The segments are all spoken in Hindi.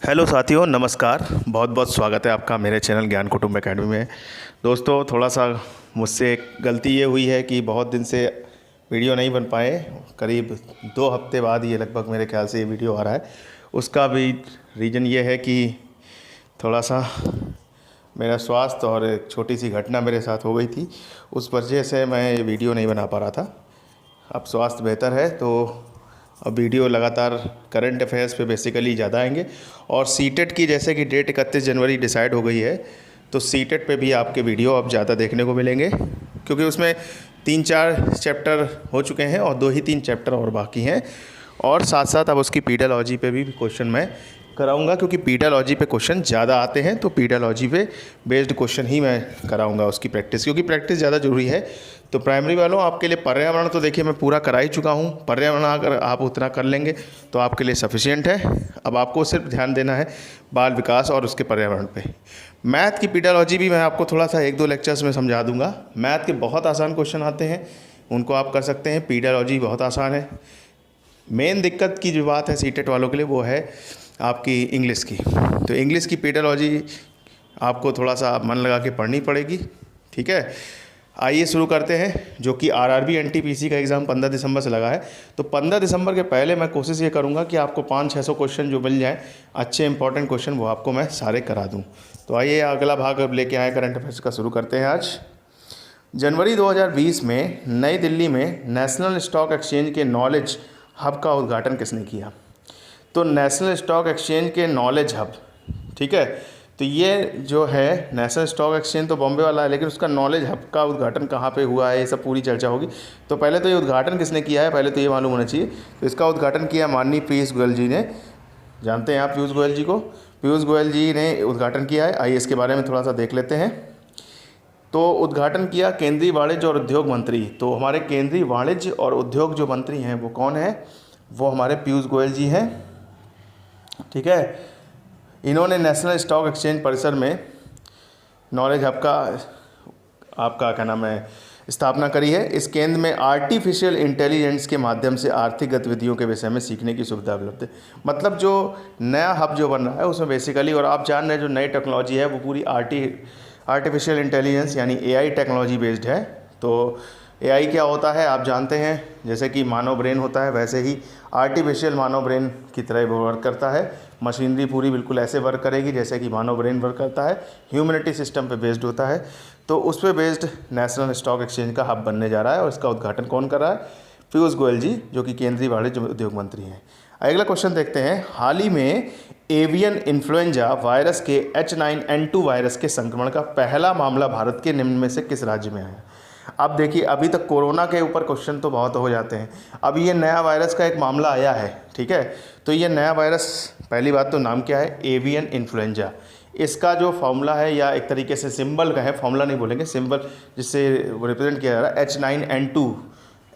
हेलो साथियों, नमस्कार। बहुत बहुत स्वागत है आपका मेरे चैनल ज्ञान कुटुंब एकेडमी में। दोस्तों, थोड़ा सा मुझसे एक गलती ये हुई है कि बहुत दिन से वीडियो नहीं बन पाए। करीब 2 हफ्ते बाद ये लगभग मेरे ख्याल से ये वीडियो आ रहा है। उसका भी रीज़न ये है कि थोड़ा सा मेरा स्वास्थ्य और एक छोटी सी घटना मेरे साथ हो गई थी। उस वजह से मैं ये वीडियो नहीं बना पा रहा था। अब स्वास्थ्य बेहतर है तो अब वीडियो लगातार करंट अफेयर्स पे बेसिकली ज़्यादा आएंगे। और सीटेट की जैसे कि डेट 31 जनवरी डिसाइड हो गई है, तो सीटेट पे भी आपके वीडियो अब ज़्यादा देखने को मिलेंगे, क्योंकि उसमें 3-4 चैप्टर हो चुके हैं और 2 ही 3 चैप्टर और बाकी हैं। और साथ साथ अब उसकी पीडियालॉजी पे भी क्वेश्चन मैं कराऊंगा, क्योंकि पीडियालॉजी पे क्वेश्चन ज़्यादा आते हैं, तो पीडियालॉजी पे बेस्ड क्वेश्चन ही मैं कराऊंगा उसकी प्रैक्टिस, क्योंकि प्रैक्टिस ज़्यादा ज़रूरी है। तो प्राइमरी वालों, आपके लिए पर्यावरण तो देखिए मैं पूरा करा ही चुका हूँ। पर्यावरण अगर आप उतना कर लेंगे तो आपके लिए सफिशिएंट है। अब आपको सिर्फ ध्यान देना है बाल विकास और उसके पर्यावरण पे। मैथ की पीडियालॉजी भी मैं आपको थोड़ा सा 1-2 लेक्चर्स में समझा दूंगा। मैथ के बहुत आसान क्वेश्चन आते हैं, उनको आप कर सकते हैं। पीडियालॉजी बहुत आसान है। मेन दिक्कत की जो बात है सीटेट वालों के लिए, वो है आपकी इंग्लिश की। तो इंग्लिश की पीडियालॉजी आपको थोड़ा सा मन लगा के पढ़नी पड़ेगी, ठीक है। आइए शुरू करते हैं। जो कि आरआरबी एनटीपीसी का एग्ज़ाम 15 दिसंबर से लगा है, तो 15 दिसंबर के पहले मैं कोशिश ये करूँगा कि आपको 500-600 क्वेश्चन जो मिल जाएँ, अच्छे इंपॉर्टेंट क्वेश्चन, वो आपको मैं सारे करा दूँ। तो आइए अगला भाग अब लेके आए करंट अफेयर्स का, शुरू करते हैं। आज जनवरी 2020 में नई दिल्ली में नेशनल स्टॉक एक्सचेंज के नॉलेज हब का उद्घाटन किसने किया? तो नेशनल स्टॉक एक्सचेंज के नॉलेज हब, ठीक है। तो ये जो है नेशनल स्टॉक एक्सचेंज तो बॉम्बे वाला है, लेकिन उसका नॉलेज हब का उद्घाटन कहाँ पे हुआ है, ये सब पूरी चर्चा होगी। तो पहले तो ये उद्घाटन किसने किया है, पहले तो ये मालूम होना चाहिए। तो इसका उद्घाटन किया माननीय पीयूष गोयल जी ने। जानते हैं आप पीयूष गोयल जी को? पीयूष गोयल जी ने उद्घाटन किया है। आइए इसके बारे में थोड़ा सा देख लेते हैं। तो उद्घाटन किया केंद्रीय वाणिज्य और उद्योग मंत्री। तो हमारे केंद्रीय वाणिज्य और उद्योग जो मंत्री हैं वो कौन है? वो हमारे पीयूष गोयल जी हैं, ठीक है। इन्होंने नेशनल स्टॉक एक्सचेंज परिसर में नॉलेज हब का आपका क्या नाम है स्थापना करी है। इस केंद्र में आर्टिफिशियल इंटेलिजेंस के माध्यम से आर्थिक गतिविधियों के विषय में सीखने की सुविधा उपलब्ध है। मतलब जो नया हब जो बन रहा है उसमें बेसिकली, और आप जान रहे हैं जो नई टेक्नोलॉजी है वो पूरी आर्टिफिशियल इंटेलिजेंस यानी एआई टेक्नोलॉजी बेस्ड है। तो एआई क्या होता है आप जानते हैं, जैसे कि मानव ब्रेन होता है वैसे ही आर्टिफिशियल मानव ब्रेन की तरह वो वर्क करता है। मशीनरी पूरी बिल्कुल ऐसे वर्क करेगी जैसे कि मानव ब्रेन वर्क करता है। ह्यूमैनिटी सिस्टम पे बेस्ड होता है। तो उस पे बेस्ड नेशनल स्टॉक एक्सचेंज का हब बनने जा रहा है, और इसका उद्घाटन कौन कर रहा है? पीयूष गोयल जी, जो कि केंद्रीय वाणिज्य उद्योग मंत्री हैं। अगला क्वेश्चन देखते हैं। हाल ही में एवियन इन्फ्लुएंजा वायरस के H9N2 वायरस के संक्रमण का पहला मामला भारत के निम्न में से किस राज्य में आया? अब देखिए, अभी तक कोरोना के ऊपर क्वेश्चन तो बहुत हो जाते हैं, अब ये नया वायरस का एक मामला आया है, ठीक है। तो ये नया वायरस, पहली बात तो नाम क्या है? Avian influenza. इसका जो फॉर्मूला है, या एक तरीके से सिंबल का है, फॉर्मूला नहीं बोलेंगे, सिंबल जिससे रिप्रेजेंट किया जा रहा है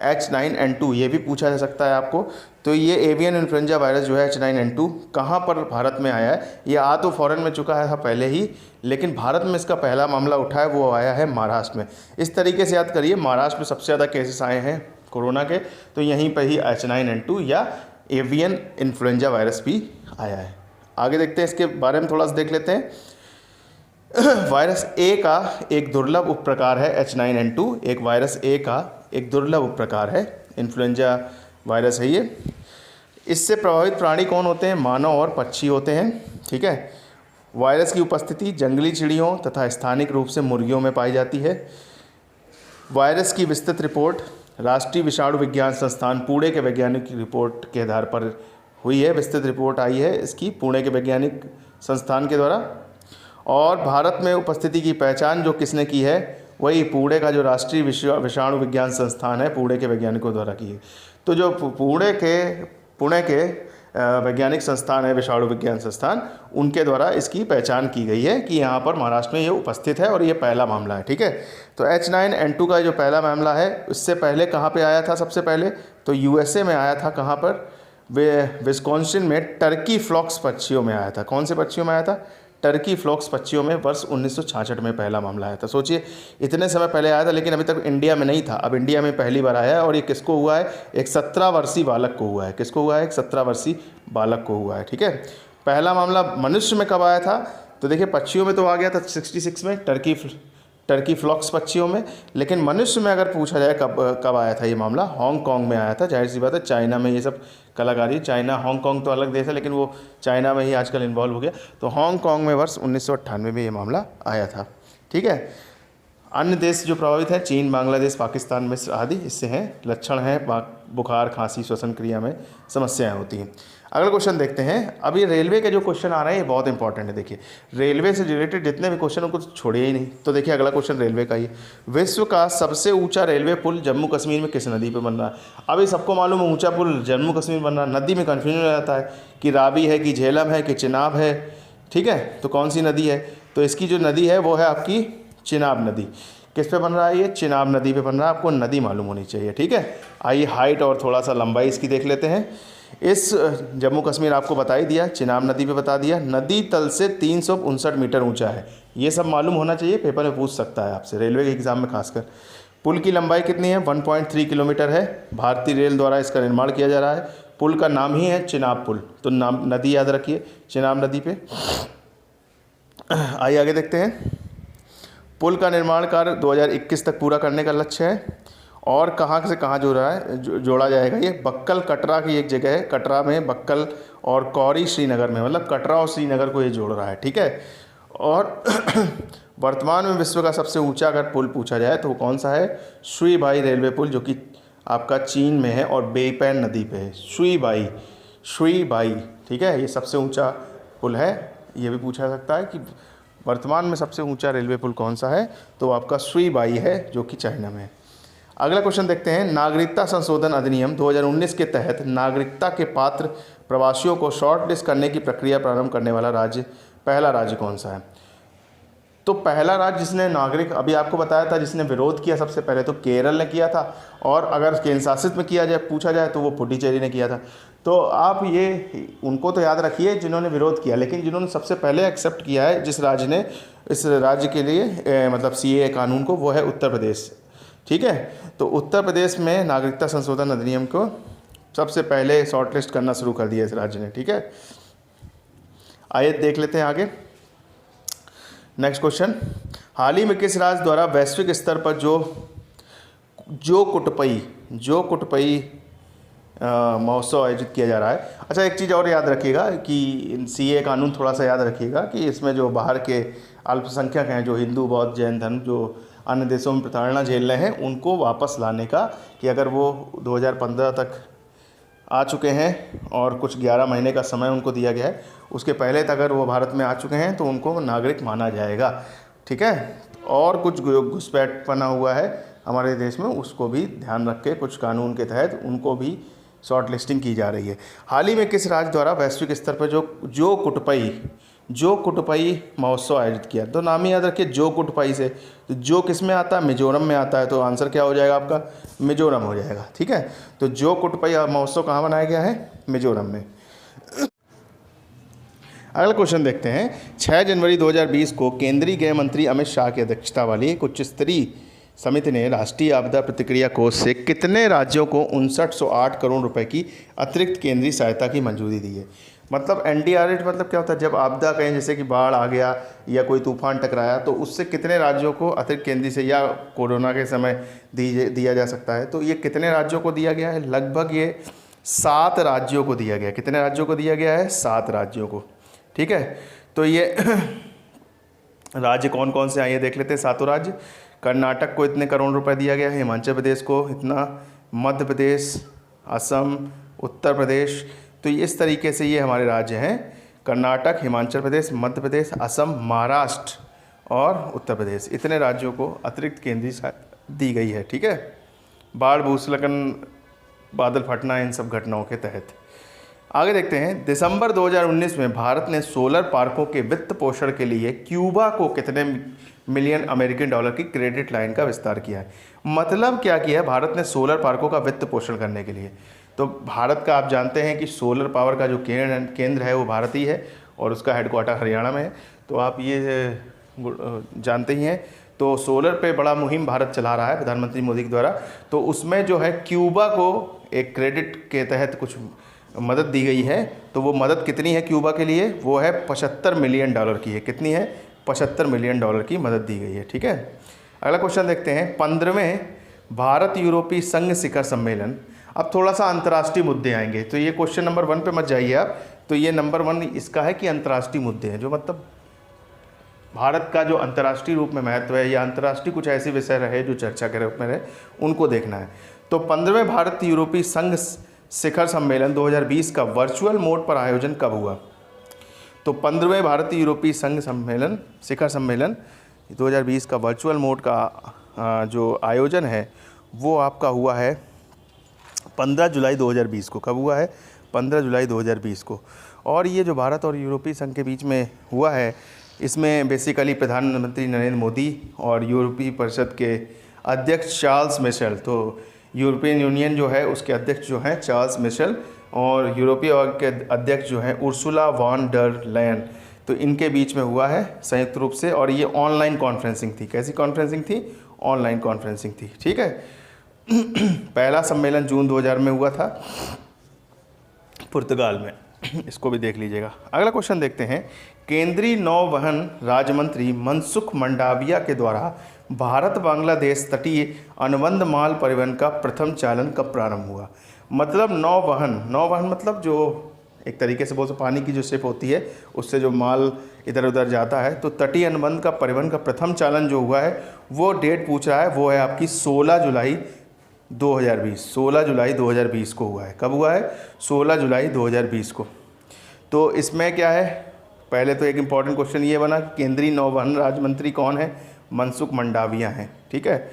H9N2, ये भी पूछा जा सकता है आपको। तो ये एवियन इन्फ्लुएंजा वायरस जो है H9N2 कहाँ पर भारत में आया है? ये आ तो फॉरेन में चुका है था पहले ही, लेकिन भारत में इसका पहला मामला उठा है, वो आया है महाराष्ट्र में। इस तरीके से याद करिए, महाराष्ट्र में सबसे ज़्यादा केसेस आए हैं कोरोना के, तो यहीं पर ही H9N2 या एवियन इन्फ्लुएंजा वायरस भी आया है। आगे देखते हैं, इसके बारे में थोड़ा सा देख लेते हैं। वायरस ए का एक दुर्लभ उपप्रकार है H9N2। एक वायरस ए का एक दुर्लभ उपप्रकार है, इन्फ्लुएंजा वायरस है ये। इससे प्रभावित प्राणी कौन होते हैं? मानव और पक्षी होते हैं, ठीक है। वायरस की उपस्थिति जंगली चिड़ियों तथा स्थानिक रूप से मुर्गियों में पाई जाती है। वायरस की विस्तृत रिपोर्ट राष्ट्रीय विषाणु विज्ञान संस्थान पुणे के वैज्ञानिक की रिपोर्ट के आधार पर हुई है। विस्तृत रिपोर्ट आई है इसकी पुणे के वैज्ञानिक संस्थान के द्वारा। और भारत में उपस्थिति की पहचान जो किसने की है? वही पुणे का जो राष्ट्रीय विषाणु विज्ञान संस्थान है, पुणे के वैज्ञानिकों द्वारा की है। तो जो पुणे के वैज्ञानिक संस्थान है, विषाणु विज्ञान संस्थान, उनके द्वारा इसकी पहचान की गई है कि यहाँ पर महाराष्ट्र में ये उपस्थित है, और ये पहला मामला है, ठीक है। तो H9N2 का जो पहला मामला है, उससे पहले कहाँ पे आया था? सबसे पहले तो यूएसए में आया था। कहाँ पर? विस्कॉन्सिन में टर्की फ्लॉक्स पक्षियों में आया था। कौन से पक्षियों में आया था? टर्की फ्लॉक्स पक्षियों में वर्ष 1966 में पहला मामला आया था। सोचिए, इतने समय पहले आया था, लेकिन अभी तक इंडिया में नहीं था। अब इंडिया में पहली बार आया है, और ये किसको हुआ है? एक 17 वर्षीय बालक को हुआ है। किसको हुआ है? एक 17 वर्षीय बालक को हुआ है, ठीक है। पहला मामला मनुष्य में कब आया था, तो देखिए पक्षियों में तो आ गया था 66 में, टर्की फ्लॉक्स पक्षियों में। लेकिन मनुष्य में अगर पूछा जाए कब आया था ये मामला, हांगकांग में आया था। जाहिर सी बात है चाइना में ये सब कलाकारी, चाइना हांगकांग तो अलग देश है लेकिन वो चाइना में ही आजकल इन्वॉल्व हो गया। तो हांगकांग में वर्ष 1998 में ये मामला आया था। ठीक है। अन्य देश जो प्रभावित है चीन, बांग्लादेश, पाकिस्तान, मिस्र आदि, इससे हैं लक्षण हैं बुखार, खांसी, श्वसन क्रिया में समस्याएं होती हैं। अगला क्वेश्चन देखते हैं। अब ये रेलवे के जो क्वेश्चन आ रहे हैं ये बहुत इंपॉर्टेंट है। देखिए रेलवे से रिलेटेड जितने भी क्वेश्चन उनको छोड़िए ही नहीं। तो देखिए अगला क्वेश्चन रेलवे का ही, विश्व का सबसे ऊंचा रेलवे पुल जम्मू कश्मीर में किस नदी पर बन रहा है। अभी सबको मालूम है ऊंचा पुल जम्मू कश्मीर बन रहा है, नदी में कन्फ्यूजन हो जाता है कि रावी है कि झेलम है कि चिनाब है। ठीक है, तो कौन सी नदी है, तो इसकी जो नदी है वो है आपकी चिनाब नदी। किस पे बन रहा है ये, चिनाब नदी पे बन रहा है। आपको नदी मालूम होनी चाहिए। ठीक है, आइए हाइट और थोड़ा सा लंबाई इसकी देख लेते हैं। इस जम्मू कश्मीर आपको बता ही दिया, चिनाब नदी पे बता दिया। नदी तल से 359 मीटर ऊंचा है, ये सब मालूम होना चाहिए, पेपर में पूछ सकता है आपसे रेलवे के एग्ज़ाम में खासकर। पुल की लंबाई कितनी है, 1.3 किलोमीटर है। भारतीय रेल द्वारा इसका निर्माण किया जा रहा है। पुल का नाम ही है चिनाब पुल, तो नाम नदी याद रखिए चिनाब नदी पे। आइए आगे देखते हैं। पुल का निर्माण कार्य 2021 तक पूरा करने का लक्ष्य है। और कहाँ से कहाँ जोड़ा जाएगा, ये बक्कल कटरा की एक जगह है, कटरा में बक्कल और कौरी श्रीनगर में, मतलब कटरा और श्रीनगर को ये जोड़ रहा है। ठीक है। और वर्तमान में विश्व का सबसे ऊंचा अगर पुल पूछा जाए तो वो कौन सा है, सुईबाई रेलवे पुल, जो कि आपका चीन में है और बेपैन नदी पे है। सुईबाई। ठीक है, ये सबसे ऊंचा पुल है। ये भी पूछा सकता है कि वर्तमान में सबसे ऊंचा रेलवे पुल कौन सा है, तो आपका सुईबाई है जो कि चाइना में है। अगला क्वेश्चन देखते हैं। नागरिकता संशोधन अधिनियम 2019 के तहत नागरिकता के पात्र प्रवासियों को शॉर्ट लिस्ट करने की प्रक्रिया प्रारंभ करने वाला पहला राज्य कौन सा है। तो पहला राज्य जिसने नागरिक, अभी आपको बताया था जिसने विरोध किया सबसे पहले तो केरल ने किया था, और अगर केंद्र शासित में किया जाए पूछा जाए तो वो पुडुचेरी ने किया था। तो आप ये उनको तो याद रखिए जिन्होंने विरोध किया, लेकिन जिन्होंने सबसे पहले एक्सेप्ट किया है जिस राज्य ने इस राज्य के लिए मतलब CAA कानून को, वो है उत्तर प्रदेश। ठीक है, तो उत्तर प्रदेश में नागरिकता संशोधन अधिनियम को सबसे पहले शॉर्ट लिस्ट करना शुरू कर दिया इस राज्य ने। ठीक है, आइए देख लेते हैं आगे। नेक्स्ट क्वेश्चन, हाल ही में किस राज्य द्वारा वैश्विक स्तर पर जो कुटपई महोत्सव आयोजित किया जा रहा है। अच्छा, एक चीज़ और याद रखिएगा कि CAA कानून थोड़ा सा याद रखिएगा कि इसमें जो बाहर के अल्पसंख्यक हैं, जो हिंदू, बौद्ध, जैन धर्म, जो अन्य देशों में प्रताड़ना झेल रहे हैं, उनको वापस लाने का, कि अगर वो 2015 तक आ चुके हैं और कुछ 11 महीने का समय उनको दिया गया है, उसके पहले तक अगर वो भारत में आ चुके हैं तो उनको नागरिक माना जाएगा। ठीक है, और कुछ घुसपैठ बना हुआ है हमारे देश में, उसको भी ध्यान रख के कुछ कानून के तहत उनको भी शॉर्ट लिस्टिंग की जा रही है। हाल ही में किस राज्य द्वारा वैश्विक स्तर पर जो कुटपई महोत्सव आयोजित किया, तो नाम ही याद रखिए जो कुटपई से। तो जो किस में आता है, मिजोरम में आता है, तो आंसर क्या हो जाएगा आपका, मिजोरम हो जाएगा। ठीक है, तो जो कुटपई महोत्सव कहाँ बनाया गया है, मिजोरम में। अगला क्वेश्चन देखते हैं। 6 जनवरी 2020 को केंद्रीय गृह मंत्री अमित शाह की अध्यक्षता वाली एक उच्च स्तरीय समिति ने राष्ट्रीय आपदा प्रतिक्रिया कोष से कितने राज्यों को 5908 करोड़ रुपए की अतिरिक्त केंद्रीय सहायता की मंजूरी दी है। मतलब NDRF मतलब क्या होता है, जब आपदा कहीं जैसे कि बाढ़ आ गया या कोई तूफान टकराया तो उससे कितने राज्यों को अतिरिक्त केंद्रीय से, या कोरोना के समय दिया जा सकता है, तो ये कितने राज्यों को दिया गया है, लगभग ये 7 राज्यों को दिया गया है। कितने राज्यों को दिया गया है, 7 राज्यों को। ठीक है, तो ये राज्य कौन कौन से आइए देख लेते हैं। 7 राज्य, कर्नाटक को इतने करोड़ रुपए दिया गया है, हिमाचल प्रदेश को इतना, मध्य प्रदेश, असम, उत्तर प्रदेश, तो इस तरीके से ये हमारे राज्य हैं, कर्नाटक, हिमाचल प्रदेश, मध्य प्रदेश, असम, महाराष्ट्र और उत्तर प्रदेश। इतने राज्यों को अतिरिक्त केंद्रीय सहायता दी गई है। ठीक है, बाढ़, भूस्खलन, बादल फटना, इन सब घटनाओं के तहत। आगे देखते हैं। दिसंबर 2019 में भारत ने सोलर पार्कों के वित्त पोषण के लिए क्यूबा को कितने मिलियन अमेरिकन डॉलर की क्रेडिट लाइन का विस्तार किया है। मतलब क्या किया है भारत ने सोलर पार्कों का वित्त पोषण करने के लिए। तो भारत का आप जानते हैं कि सोलर पावर का जो केंद्र है वो भारत ही है और उसका हेडक्वार्टर हरियाणा में है, तो आप ये जानते ही हैं। तो सोलर पे बड़ा मुहिम भारत चला रहा है प्रधानमंत्री मोदी के द्वारा। तो उसमें जो है क्यूबा को एक क्रेडिट के तहत कुछ मदद दी गई है, तो वो मदद कितनी है क्यूबा के लिए? वो है $75 मिलियन की है। कितनी है? $75 मिलियन की मदद दी गई है। ठीक है, अगला क्वेश्चन देखते हैं। 15वें भारत यूरोपीय संघ शिखर सम्मेलन। अब थोड़ा सा अंतर्राष्ट्रीय मुद्दे आएंगे, तो ये क्वेश्चन नंबर 1 पे मत जाइए आप। तो ये नंबर 1 इसका है कि अंतर्राष्ट्रीय मुद्दे हैं, जो मतलब भारत का जो अंतर्राष्ट्रीय रूप में महत्व है, या अंतर्राष्ट्रीय कुछ ऐसे विषय रहे जो चर्चा के रूप में रहे, उनको देखना है। तो 15वें भारत यूरोपीय संघ शिखर सम्मेलन 2020 का वर्चुअल मोड पर आयोजन कब हुआ? तो 15वें भारतीय यूरोपीय संघ सम्मेलन शिखर सम्मेलन 2020 का वर्चुअल मोड का जो आयोजन है वो आपका हुआ है 15 जुलाई 2020 को। कब हुआ है? 15 जुलाई 2020 को। और ये जो भारत और यूरोपीय संघ के बीच में हुआ है, इसमें बेसिकली प्रधानमंत्री नरेंद्र मोदी और यूरोपीय परिषद के अध्यक्ष चार्ल्स मिशेल, तो यूरोपियन यूनियन जो है उसके अध्यक्ष जो हैं चार्ल्स मिशेल, और यूरोपीय आयोग के अध्यक्ष जो हैं उर्सुला वॉन डर लायन, तो इनके बीच में हुआ है संयुक्त रूप से। और ये ऑनलाइन कॉन्फ्रेंसिंग थी। कैसी कॉन्फ्रेंसिंग थी? ऑनलाइन कॉन्फ्रेंसिंग थी। ठीक है, पहला सम्मेलन जून 2000 में हुआ था पुर्तगाल में। इसको भी देख लीजिएगा। अगला क्वेश्चन देखते हैं। केंद्रीय नौवहन राज्य मंत्री मनसुख मंडाविया के द्वारा भारत बांग्लादेश तटीय अनुबंध माल परिवहन का प्रथम चालन कब प्रारंभ हुआ? मतलब नौवहन मतलब जो एक तरीके से बहुत पानी की जो शिप होती है उससे जो माल इधर उधर जाता है, तो तटीय अनुबंध का परिवहन का प्रथम चालन जो हुआ है वो डेट पूछ रहा है, वो है आपकी 16 जुलाई 2020। 16 जुलाई 2020 को हुआ है। कब हुआ है? 16 जुलाई 2020 को। तो इसमें क्या है, पहले तो एक इम्पॉर्टेंट क्वेश्चन ये बना, केंद्रीय नौवहन राज्य मंत्री कौन है? मनसुख मंडाविया हैं। ठीक है,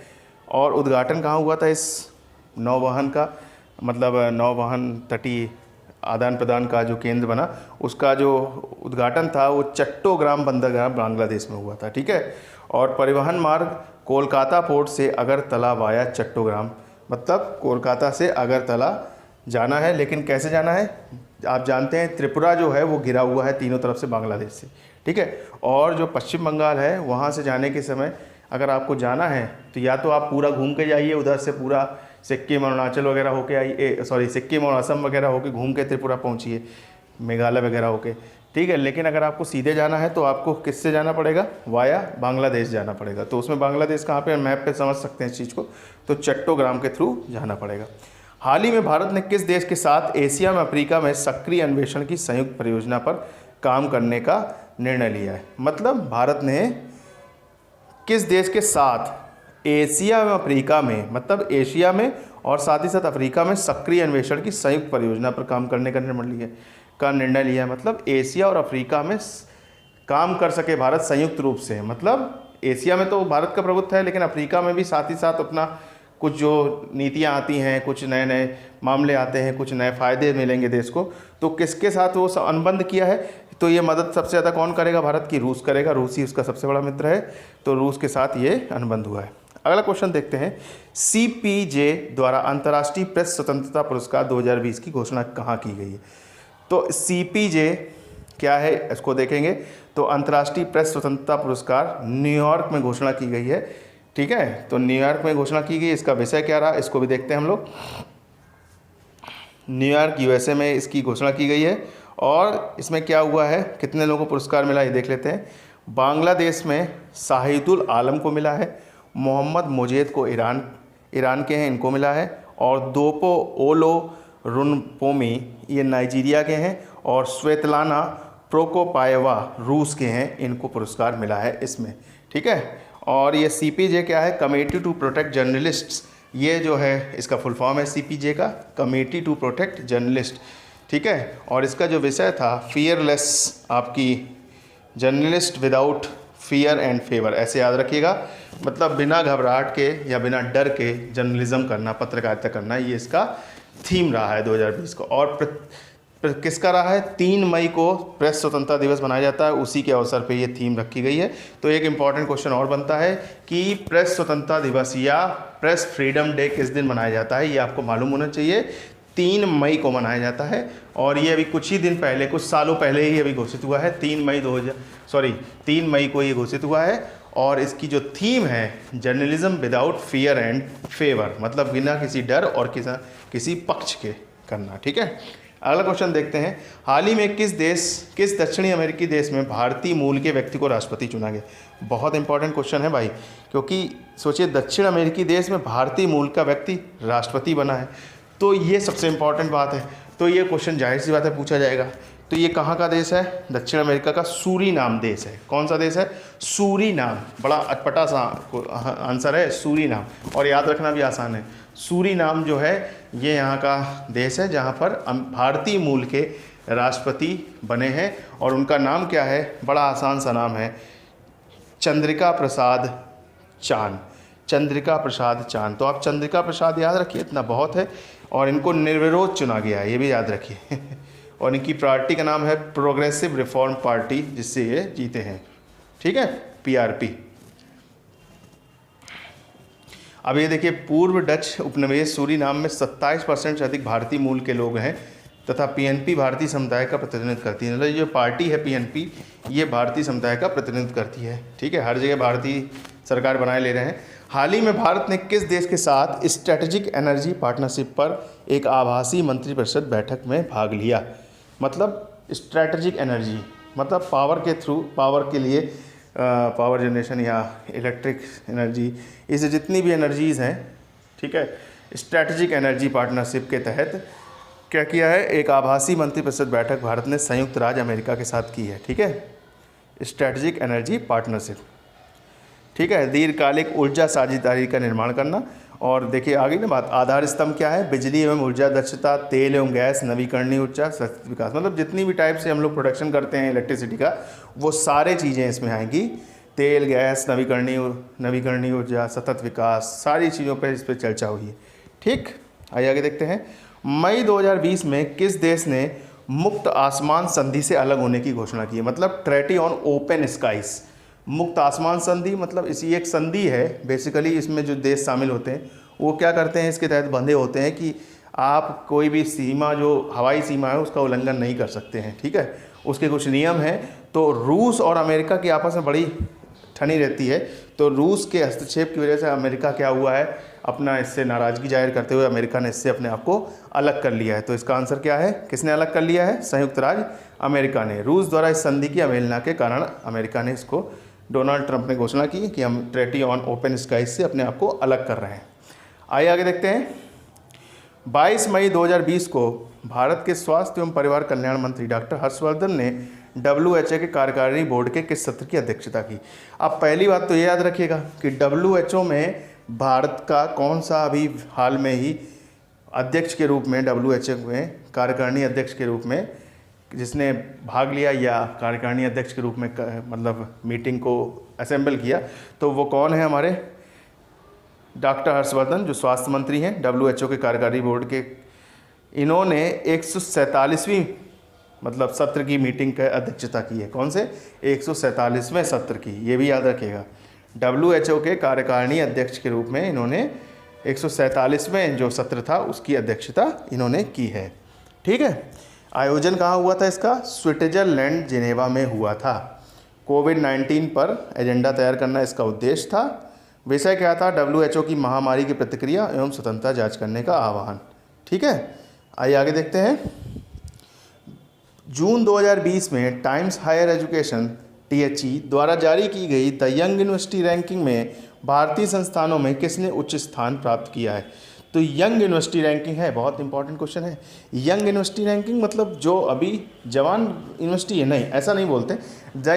और उद्घाटन कहाँ हुआ था इस नौवहन का? मतलब नौवहन तटीय आदान प्रदान का जो केंद्र बना, उसका जो उद्घाटन था वो चट्टोग्राम बंदरगाह बांग्लादेश में हुआ था। ठीक है, और परिवहन मार्ग कोलकाता पोर्ट से अगरतला वाया चट्टोग्राम, मतलब कोलकाता से अगरतला जाना है। लेकिन कैसे जाना है? आप जानते हैं त्रिपुरा जो है वो घिरा हुआ है तीनों तरफ से बांग्लादेश से। ठीक है, और जो पश्चिम बंगाल है वहाँ से जाने के समय अगर आपको जाना है तो या तो आप पूरा घूम के जाइए, उधर से पूरा सिक्किम अरुणाचल वगैरह होके आइए, सिक्किम और असम वगैरह होके घूम के त्रिपुरा पहुँचिए, मेघालय वगैरह होके। ठीक है, लेकिन अगर आपको सीधे जाना है तो आपको किससे जाना पड़ेगा? वाया बांग्लादेश जाना पड़ेगा। तो उसमें बांग्लादेश कहाँ पे? मैप पे समझ सकते हैं इस चीज़ को, तो चट्टोग्राम के थ्रू जाना पड़ेगा। हाल ही में भारत ने किस देश के साथ एशिया में अफ्रीका में सक्रिय अन्वेषण की संयुक्त परियोजना पर काम करने का निर्णय लिया है? मतलब भारत ने किस देश के साथ एशिया में अफ्रीका में, मतलब एशिया में और साथ ही साथ अफ्रीका में सक्रिय अन्वेषण की संयुक्त परियोजना पर काम करने का निर्णय लिया है। मतलब एशिया और अफ्रीका में काम कर सके भारत संयुक्त रूप से। मतलब एशिया में तो भारत का प्रभुत्व है, लेकिन अफ्रीका में भी साथ ही साथ अपना कुछ जो नीतियाँ आती हैं, कुछ नए नए मामले आते हैं, कुछ नए फ़ायदे मिलेंगे देश को, तो किसके साथ वो अनुबंध किया है? तो ये मदद सबसे ज़्यादा कौन करेगा भारत की? रूस करेगा। रूस ही उसका सबसे बड़ा मित्र है, तो रूस के साथ ये अनुबंध हुआ है। अगला क्वेश्चन देखते हैं। CPJ द्वारा अंतर्राष्ट्रीय प्रेस स्वतंत्रता पुरस्कार 2020 की घोषणा कहाँ की गई है? तो CPJ क्या है इसको देखेंगे। तो अंतर्राष्ट्रीय प्रेस स्वतंत्रता पुरस्कार न्यूयॉर्क में घोषणा की गई है। ठीक है, तो न्यूयॉर्क में घोषणा की गई। इसका विषय क्या रहा इसको भी देखते हैं हम लोग। न्यूयॉर्क USA में इसकी घोषणा की गई है। और इसमें क्या हुआ है, कितने लोगों को पुरस्कार मिला ये देख लेते हैं। बांग्लादेश में शाहिदुल आलम को मिला है, मोहम्मद मुजेद को ईरान के हैं, इनको मिला है, और दोपो ओलो रुनपोमी ये नाइजीरिया के हैं, और स्वेतलाना प्रोकोपायवा रूस के हैं, इनको पुरस्कार मिला है इसमें। ठीक है, और ये CPJ क्या है? कमेटी टू प्रोटेक्ट जर्नलिस्ट्स, ये जो है इसका फुल फॉर्म है CPJ का, कमेटी टू प्रोटेक्ट जर्नलिस्ट। ठीक है, और इसका जो विषय था फियरलेस, आपकी journalist without fear and favour, ऐसे याद रखिएगा। मतलब बिना घबराहट के या बिना डर के जर्नलिज्म करना, पत्रकारिता करना, ये इसका थीम रहा है 2020 को। और किसका रहा है? 3 मई को प्रेस स्वतंत्रता दिवस मनाया जाता है, उसी के अवसर पे ये थीम रखी गई है। तो एक इम्पॉर्टेंट क्वेश्चन और बनता है कि प्रेस स्वतंत्रता दिवस या प्रेस फ्रीडम डे किस दिन मनाया जाता है, ये आपको मालूम होना चाहिए। 3 मई को मनाया जाता है, और ये अभी कुछ ही दिन पहले, कुछ सालों पहले ही अभी घोषित हुआ है। 3 मई को ये घोषित हुआ है। और इसकी जो थीम है journalism without fear and favour, मतलब बिना किसी डर और किसी पक्ष के करना। ठीक है, अगला क्वेश्चन देखते हैं, हाल ही में किस दक्षिणी अमेरिकी देश में भारतीय मूल के व्यक्ति को राष्ट्रपति चुना गया? बहुत इंपॉर्टेंट क्वेश्चन है भाई, क्योंकि सोचिए दक्षिण अमेरिकी देश में भारतीय मूल का व्यक्ति राष्ट्रपति बना है, तो ये सबसे इंपॉर्टेंट बात है। तो ये क्वेश्चन जाहिर सी बात है पूछा जाएगा। तो ये कहाँ का देश है? दक्षिण अमेरिका का सूरीनाम देश है। कौन सा देश है? सूरीनाम। बड़ा अटपटा सा आंसर है, सूरीनाम, और याद रखना भी आसान है। सूरीनाम जो है ये यहाँ का देश है जहाँ पर भारतीय मूल के राष्ट्रपति बने हैं, और उनका नाम क्या है? बड़ा आसान सा नाम है, चंद्रिका प्रसाद चान। चंद्रिका प्रसाद चान। तो आप चंद्रिका प्रसाद याद रखिए, इतना बहुत है। और इनको निर्विरोध चुना गया है, ये भी याद रखिए। और इनकी पार्टी का नाम है प्रोग्रेसिव रिफॉर्म पार्टी, जिससे ये जीते हैं। ठीक है, PRP। अब ये देखिए, पूर्व डच उपनिवेश सूरीनाम में 27% से अधिक भारतीय मूल के लोग हैं तथा PNP भारतीय समुदाय का प्रतिनिधित्व करती है। मतलब ये जो पार्टी है PNP, ये भारतीय समुदाय का प्रतिनिधित्व करती है। ठीक है, हर जगह भारतीय सरकार बनाए ले रहे हैं। हाल ही में भारत ने किस देश के साथ स्ट्रैटेजिक एनर्जी पार्टनरशिप पर एक आभासी मंत्रिपरिषद बैठक में भाग लिया? मतलब स्ट्रैटेजिक एनर्जी मतलब पावर के थ्रू, पावर के लिए पावर जनरेशन या इलेक्ट्रिक एनर्जी, इसे जितनी भी एनर्जीज़ हैं, ठीक है, स्ट्रैटेजिक एनर्जी पार्टनरशिप के तहत क्या किया है? एक आभासी मंत्रिपरिषद बैठक भारत ने संयुक्त राज्य अमेरिका के साथ की है। ठीक है, स्ट्रैटेजिक एनर्जी पार्टनरशिप। ठीक है, दीर्घकालिक ऊर्जा साझेदारी का निर्माण करना। और देखिए आगे ना बात, आधार स्तंभ क्या है? बिजली एवं ऊर्जा दक्षता, तेल एवं गैस, नवीकरणीय ऊर्जा, सतत विकास। मतलब जितनी भी टाइप से हम लोग प्रोडक्शन करते हैं इलेक्ट्रिसिटी का, वो सारे चीज़ें इसमें आएंगी। तेल, गैस, नवीकरणीय ऊर्जा, सतत विकास, सारी चीज़ों पर इस पर चर्चा हुई है। ठीक, आइए आगे देखते हैं। मई 2020 में किस देश ने मुक्त आसमान संधि से अलग होने की घोषणा की है? मतलब ट्रेटी ऑन ओपन स्काइज। मुक्त आसमान संधि मतलब इसी एक संधि है बेसिकली। इसमें जो देश शामिल होते हैं वो क्या करते हैं, इसके तहत बंधे होते हैं कि आप कोई भी सीमा, जो हवाई सीमा है, उसका उल्लंघन नहीं कर सकते हैं। ठीक है, उसके कुछ नियम हैं। तो रूस और अमेरिका की आपस में बड़ी ठनी रहती है। तो रूस के हस्तक्षेप की वजह से अमेरिका क्या हुआ है, अपना इससे नाराज़गी जाहिर करते हुए अमेरिका ने इससे अपने आप को अलग कर लिया है। तो इसका आंसर क्या है? किसने अलग कर लिया है? संयुक्त राज्य अमेरिका ने। रूस द्वारा इस संधि की अवहेलना के कारण अमेरिका ने इसको, डोनाल्ड ट्रंप ने घोषणा की कि हम ट्रेटी ऑन ओपन स्काइज से अपने आप को अलग कर रहे हैं। आइए आगे देखते हैं। 22 मई 2020 को भारत के स्वास्थ्य एवं परिवार कल्याण मंत्री डॉक्टर हर्षवर्धन ने WHO के कार्यकारिणी बोर्ड के किस सत्र की अध्यक्षता की? अब पहली बात तो ये याद रखिएगा कि WHO में भारत का कौन सा अभी हाल में ही अध्यक्ष के रूप में, WHO में कार्यकारिणी अध्यक्ष के रूप में जिसने भाग लिया या कार्यकारिणी अध्यक्ष के रूप में मतलब मीटिंग को असेंबल किया, तो वो कौन है? हमारे डॉक्टर हर्षवर्धन, जो स्वास्थ्य मंत्री हैं WHO के कार्यकारी बोर्ड के। इन्होंने 147वीं मतलब सत्र की मीटिंग की अध्यक्षता की है। कौन से? 147वें सत्र की, ये भी याद रखिएगा। WHO के कार्यकारिणी अध्यक्ष के रूप में इन्होंने 147वें जो सत्र था उसकी अध्यक्षता इन्होंने की है। ठीक है, आयोजन कहाँ हुआ था इसका? स्विट्जरलैंड, जिनेवा में हुआ था। कोविड-19 पर एजेंडा तैयार करना इसका उद्देश्य था। विषय क्या था? WHO की महामारी की प्रतिक्रिया एवं स्वतंत्रता जांच करने का आह्वान। ठीक है, आइए आगे देखते हैं। जून 2020 में टाइम्स हायर एजुकेशन THE द्वारा जारी की गई द यंग यूनिवर्सिटी रैंकिंग में भारतीय संस्थानों में किसने उच्च स्थान प्राप्त किया है? तो यंग यूनिवर्सिटी रैंकिंग है, बहुत इंपॉर्टेंट क्वेश्चन है। यंग यूनिवर्सिटी रैंकिंग मतलब जो अभी जवान यूनिवर्सिटी है, नहीं ऐसा नहीं बोलते।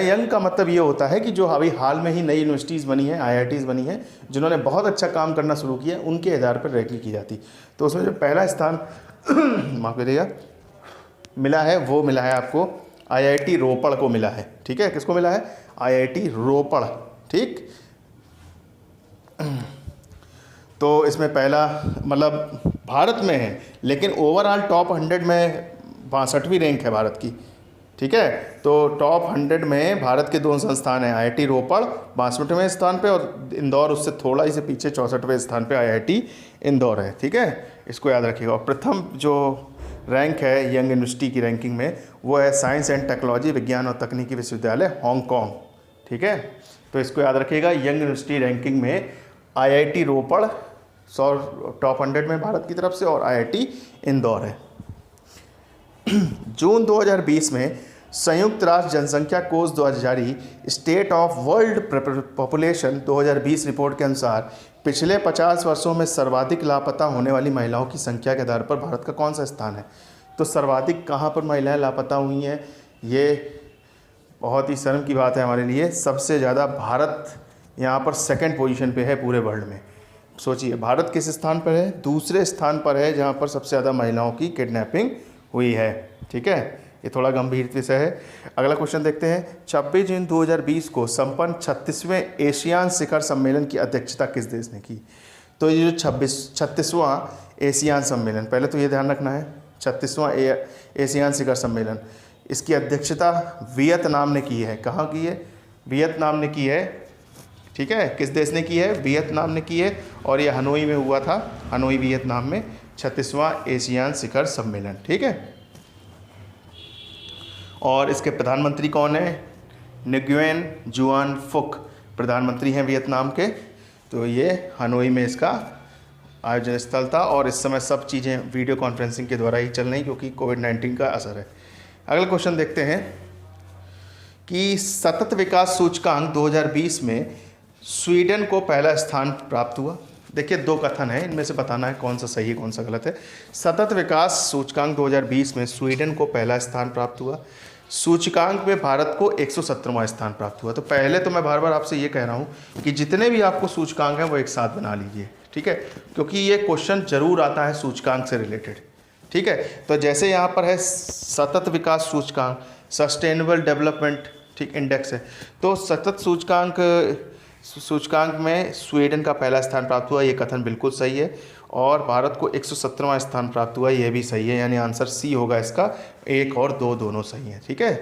यंग का मतलब ये होता है कि जो अभी हाल में ही नई यूनिवर्सिटीज़ बनी है, IITs बनी है, जिन्होंने बहुत अच्छा काम करना शुरू किया, उनके आधार पर रैंकिंग की जाती। तो उसमें जो पहला स्थान माफ़ करिएगा मिला है, वो मिला है आपको IIT रोपड़ को मिला है। ठीक है, किसको मिला है? IIT रोपड़। ठीक, तो इसमें पहला मतलब भारत में है, लेकिन ओवरऑल टॉप 100 में 62वीं रैंक है भारत की। ठीक है, तो टॉप 100 में भारत के 2 संस्थान हैं, IIT रोपड़ 62वें स्थान पे और इंदौर उससे थोड़ा ही से पीछे 64वें स्थान पे IIT इंदौर है। ठीक है, इसको याद रखिएगा। और प्रथम जो रैंक है यंग यूनिवर्सिटी की रैंकिंग में, वो है साइंस एंड टेक्नोलॉजी, विज्ञान और तकनीकी विश्वविद्यालय, हांगकांग। ठीक है, तो इसको याद रखिएगा। यंग यूनिवर्सिटी रैंकिंग में IIT रोपड़ 100 टॉप 100 में भारत की तरफ से और IIT इंदौर है। जून 2020 में संयुक्त राष्ट्र जनसंख्या कोष द्वारा जारी state of world population 2020 report के अनुसार पिछले 50 वर्षों में सर्वाधिक लापता होने वाली महिलाओं की संख्या के आधार पर भारत का कौन सा स्थान है? तो सर्वाधिक कहाँ पर महिलाएं लापता हुई हैं, ये बहुत ही शर्म की बात है हमारे लिए। सबसे ज़्यादा भारत यहाँ पर सेकंड पोजीशन पे है पूरे वर्ल्ड में। सोचिए भारत किस स्थान पर है? दूसरे स्थान पर है जहाँ पर सबसे ज़्यादा महिलाओं की किडनैपिंग हुई है। ठीक है, ये थोड़ा गंभीर विषय है। अगला क्वेश्चन देखते हैं। 26 जून 2020 को संपन्न 36वें एशियान शिखर सम्मेलन की अध्यक्षता किस देश ने की? तो ये जो 36वां एशियान सम्मेलन, पहले तो ये ध्यान रखना है 36वां एशियान शिखर सम्मेलन, इसकी अध्यक्षता वियतनाम ने की है। कहाँ की है? वियतनाम ने की है। ठीक है, किस देश ने की है? वियतनाम ने की है। और ये हनोई में हुआ था, हनोई वियतनाम में 36वां एशियान शिखर सम्मेलन। ठीक है, और इसके प्रधानमंत्री कौन है? निगुएन जुआन फुक प्रधानमंत्री हैं वियतनाम के। तो ये हनोई में इसका आयोजन स्थल था और इस समय सब चीज़ें वीडियो कॉन्फ्रेंसिंग के द्वारा ही चल रही क्योंकि कोविड-19 का असर है। अगला क्वेश्चन देखते हैं कि सतत विकास सूचकांक 2020 में स्वीडन को पहला स्थान प्राप्त हुआ। देखिए दो कथन है, इनमें से बताना है कौन सा सही है कौन सा गलत है। सतत विकास सूचकांक 2020 में स्वीडन को पहला स्थान प्राप्त हुआ। सूचकांक में भारत को 117वां स्थान प्राप्त हुआ। तो पहले तो मैं बार बार आपसे ये कह रहा हूँ कि जितने भी आपको सूचकांक हैं वो एक साथ बना लीजिए। ठीक है, क्योंकि ये क्वेश्चन जरूर आता है सूचकांक से रिलेटेड। ठीक है, तो जैसे यहाँ पर है सतत विकास सूचकांक, सस्टेनेबल डेवलपमेंट ठीक इंडेक्स है, तो सतत सूचकांक में स्वीडन का पहला स्थान प्राप्त हुआ, ये कथन बिल्कुल सही है। और भारत को 117वां स्थान प्राप्त हुआ, ये भी सही है, यानी आंसर सी होगा इसका। 1 और 2 दोनों सही हैं। ठीक है,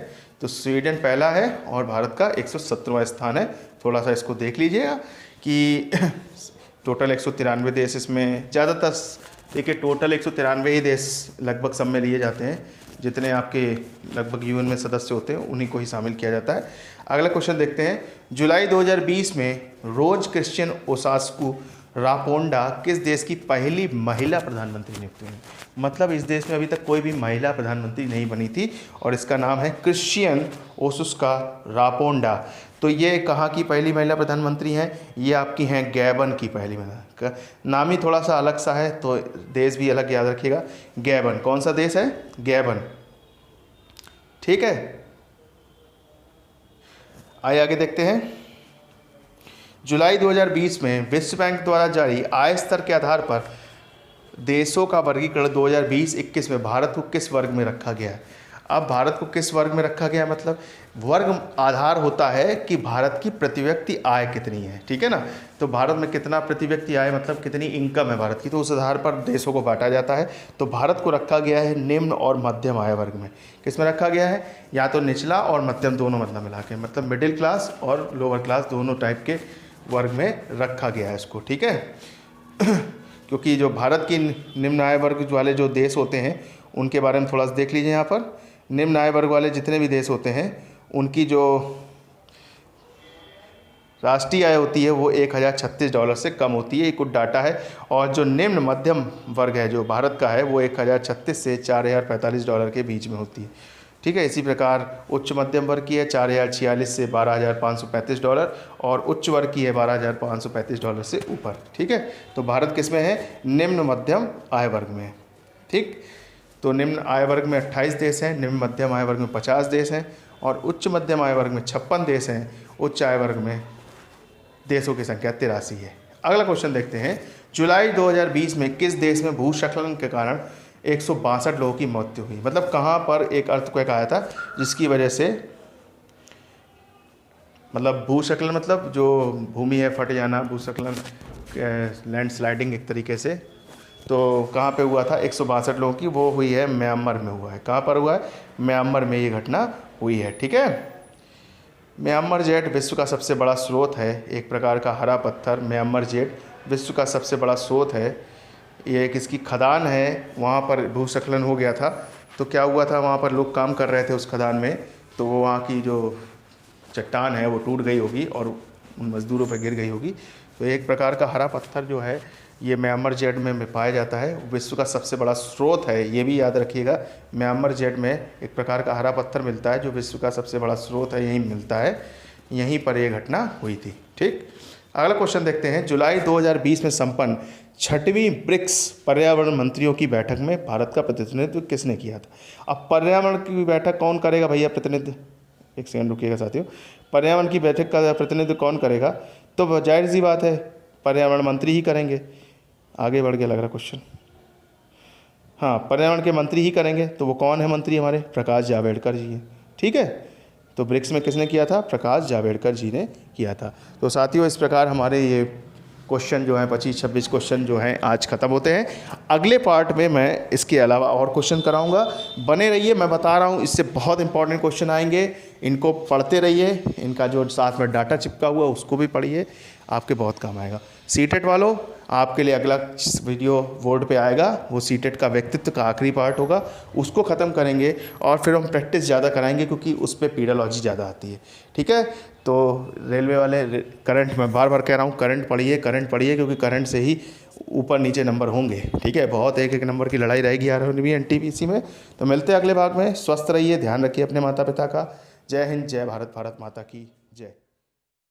तो स्वीडन पहला है और भारत का 117वां स्थान है। थोड़ा सा इसको देख लीजिएगा कि टोटल 193 देश इसमें, ज़्यादातर देखिए टोटल 193 ही देश लगभग सब में लिए जाते हैं। जितने आपके लगभग यूएन में सदस्य होते हैं उन्हीं को ही शामिल किया जाता है। अगला क्वेश्चन देखते हैं। जुलाई 2020 में रोज क्रिश्चियन ओसास्कू रापोंडा किस देश की पहली महिला प्रधानमंत्री नियुक्त हुई? मतलब इस देश में अभी तक कोई भी महिला प्रधानमंत्री नहीं बनी थी और इसका नाम है क्रिश्चियन ओसुस्का रापोंडा। तो ये कहाँ की पहली महिला प्रधानमंत्री हैं? ये आपकी हैं गैबन की पहली महिला। नाम ही थोड़ा सा अलग सा है तो देश भी अलग याद रखिएगा। गैबन कौन सा देश है? गैबन। ठीक है, आइए आगे देखते हैं। जुलाई 2020 में विश्व बैंक द्वारा जारी आय स्तर के आधार पर देशों का वर्गीकरण 2020-21 में भारत को किस वर्ग में रखा गया है? अब भारत को किस वर्ग में रखा गया, मतलब वर्ग आधार होता है कि भारत की प्रति व्यक्ति आय कितनी है। ठीक है ना, तो भारत में कितना प्रति व्यक्ति आय, मतलब कितनी इनकम है भारत की, तो उस आधार पर देशों को बांटा जाता है। तो भारत को रखा गया है निम्न और मध्यम आय वर्ग में। किस में रखा गया है? या तो निचला और मध्यम दोनों मतलब मिला के, मतलब मिडिल क्लास और लोअर क्लास दोनों टाइप के वर्ग में रखा गया है इसको। ठीक है, क्योंकि जो भारत की निम्न आय वर्ग वाले जो देश होते हैं उनके बारे में थोड़ा सा देख लीजिए। यहाँ पर निम्न आय वर्ग वाले जितने भी देश होते हैं उनकी जो राष्ट्रीय आय होती है वो $1036 से कम होती है, ये कुछ डाटा है। और जो निम्न मध्यम वर्ग है जो भारत का है वो $1036 से $4045 के बीच में होती है। ठीक है, इसी प्रकार उच्च मध्यम वर्ग की है $4046 से $12,535 और उच्च वर्ग की है $12,535 से ऊपर। ठीक है, तो भारत किस में है? निम्न मध्यम आय वर्ग में। ठीक, तो निम्न आय वर्ग में 28 देश हैं, निम्न मध्यम आय वर्ग में 50 देश हैं और उच्च मध्यम आय वर्ग में 56 देश हैं। उच्च आय वर्ग में देशों की संख्या 83 है। अगला क्वेश्चन देखते हैं। जुलाई 2020 में किस देश में भूस्खलन के कारण 162 लोगों की मृत्यु हुई? मतलब कहाँ पर एक अर्थक्वेक आया था जिसकी वजह से, मतलब भूस्खलन मतलब जो भूमि है फट जाना, भूस्खलन लैंडस्लाइडिंग एक तरीके से। तो कहाँ पे हुआ था? 162 लोगों की, वो हुई है म्यांमार में हुआ है। कहाँ पर हुआ है? म्यांमार में ये घटना हुई है। ठीक है, म्यांमार जेट विश्व का सबसे बड़ा स्रोत है, एक प्रकार का हरा पत्थर। म्यांमार जेट विश्व का सबसे बड़ा स्रोत है, ये एक इसकी खदान है। वहाँ पर भूस्खलन हो गया था तो क्या हुआ था, वहाँ पर लोग काम कर रहे थे उस खदान में, तो वो वहाँ की जो चट्टान है वो टूट गई होगी और उन मज़दूरों पर गिर गई होगी। तो एक प्रकार का हरा पत्थर जो है ये म्यांमार जेड में पाया जाता है। विश्व का सबसे बड़ा स्रोत है, ये भी याद रखिएगा। म्यांमार जेड में एक प्रकार का हरा पत्थर मिलता है जो विश्व का सबसे बड़ा स्रोत है, यहीं मिलता है, यहीं पर यह घटना हुई थी। ठीक, अगला क्वेश्चन देखते हैं। जुलाई 2020 में संपन्न 6वीं ब्रिक्स पर्यावरण मंत्रियों की बैठक में भारत का प्रतिनिधित्व किसने किया था? अब पर्यावरण की बैठक कौन करेगा भैया प्रतिनिधित्व? एक सेकंड रुकिएगा साथियों। पर्यावरण की बैठक का प्रतिनिधित्व कौन करेगा? तो जाहिर सी बात है पर्यावरण मंत्री ही करेंगे। आगे बढ़ गया लग रहा क्वेश्चन। हाँ, पर्यावरण के मंत्री ही करेंगे। तो वो कौन है मंत्री? हमारे प्रकाश जावड़ेकर जी हैं। ठीक है, तो ब्रिक्स में किसने किया था? प्रकाश जावड़ेकर जी ने किया था। तो साथियों इस प्रकार हमारे ये क्वेश्चन जो हैं 25-26 क्वेश्चन जो हैं आज ख़त्म होते हैं। अगले पार्ट में मैं इसके अलावा और क्वेश्चन कराऊंगा, बने रहिए। मैं बता रहा हूँ इससे बहुत इंपॉर्टेंट क्वेश्चन आएंगे, इनको पढ़ते रहिए। इनका जो साथ में डाटा चिपका हुआ उसको भी पढ़िए, आपके बहुत काम आएगा। सीटेट वालों, आपके लिए अगला वीडियो बोर्ड पे आएगा, वो सीटेट का व्यक्तित्व का आखिरी पार्ट होगा, उसको ख़त्म करेंगे और फिर हम प्रैक्टिस ज़्यादा कराएंगे क्योंकि उस पर पीडोलॉजी ज़्यादा आती है। ठीक है, तो रेलवे वाले करंट, मैं बार बार कह रहा हूँ करंट पढ़िए क्योंकि करंट से ही ऊपर नीचे नंबर होंगे। ठीक है, बहुत एक नंबर की लड़ाई रहेगी आरआरबी एनटीपीसी में। तो मिलते हैं अगले भाग में। स्वस्थ रहिए, ध्यान रखिए अपने माता पिता का। जय हिंद, जय भारत, भारत माता की।